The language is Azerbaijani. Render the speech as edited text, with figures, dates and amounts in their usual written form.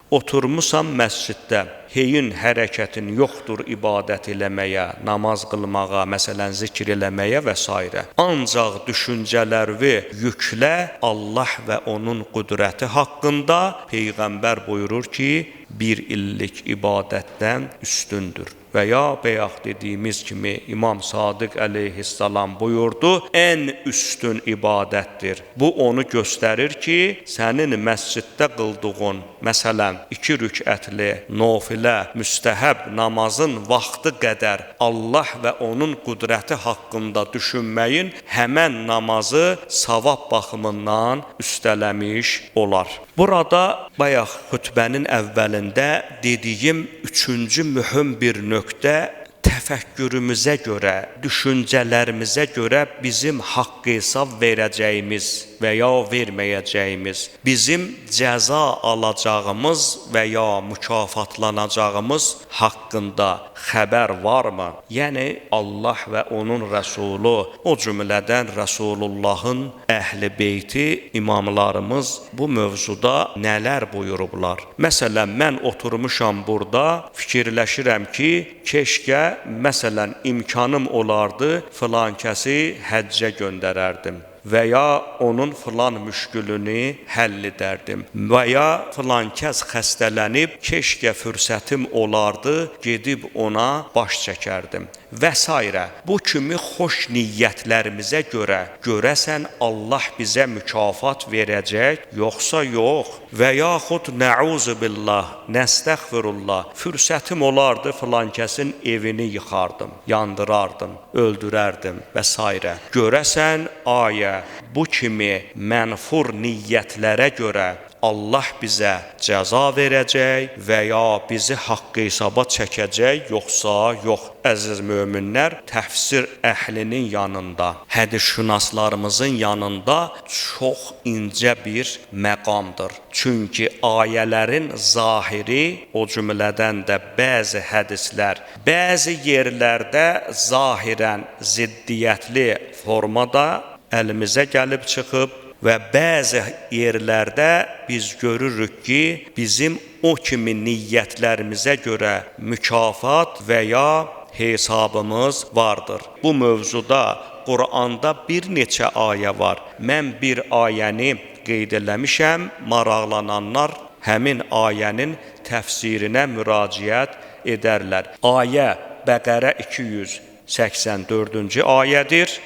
Oturmusan məsciddə, heyin hərəkətin yoxdur ibadət eləməyə, namaz qılmağa, məsələn, zikr eləməyə və s. Ancaq düşüncələri yüklə Allah və onun qüdrəti haqqında. Peyğəmbər buyurur ki, bir illik ibadətdən üstündür. Və ya bayaq dediyimiz kimi İmam Sadiq əleyhissalam buyurdu, ən üstün ibadətdir. Bu onu göstərir ki, sənin məsciddə qıldığın, məsələn, 2 rükətli nafilə, müstəhəb namazın vaxtı qədər Allah və onun qüdrəti haqqında düşünməyin həmən namazı savab baxımından üstələmiş olar. Burada bayaq xütbənin əvvəlində dediyim 3-cü mühüm bir nöqtə təfəkkürümüzə görə, düşüncələrimizə görə bizim haqq hesab verəcəyimiz və ya verməyəcəyimiz, bizim cəza alacağımız və ya mükafatlanacağımız haqqında xəbər varmı? Yəni Allah və onun Rəsulu, o cümlədən Rəsulullahın əhl-i beyti, imamlarımız bu mövzuda nələr buyurublar? Məsələn, mən oturmuşam burada, fikirləşirəm ki, keşkə, məsələn, imkanım olardı, filan kəsi həccə göndərərdim və ya onun filan müşkülünü həll edərdim və ya filan kəs xəstələnib, keşkə fürsətim olardı, gedib ona baş çəkərdim və s. Bu kimi xoş niyyətlərimizə görə, görəsən Allah bizə mükafat verəcək, yoxsa yox və yaxud nəuzu billah, nəstəğfirullah, fürsətim olardı, filan kəsin evini yıxardım, yandırardım, öldürərdim və s. Görəsən ayə bu kimi mənfur niyyətlərə görə Allah bizə cəza verəcək və ya bizi haqq hesaba çəkəcək, yoxsa yox. Əziz möminlər, təfsir əhlinin yanında, hədisşünaslarımızın yanında çox incə bir məqamdır. Çünki ayələrin zahiri, o cümlədən də bəzi hədislər, bəzi yerlərdə zahirən ziddiyyətli formada əlimizə gəlib çıxıb və bəzi yerlərdə biz görürük ki, bizim o kimi niyyətlərimizə görə mükafat və ya hesabımız vardır. Bu mövzuda Quranda bir neçə ayə var. Mən bir ayəni qeyd eləmişəm, maraqlananlar həmin ayənin təfsirinə müraciət edərlər. Ayə Bəqərə 284-cü ayədir.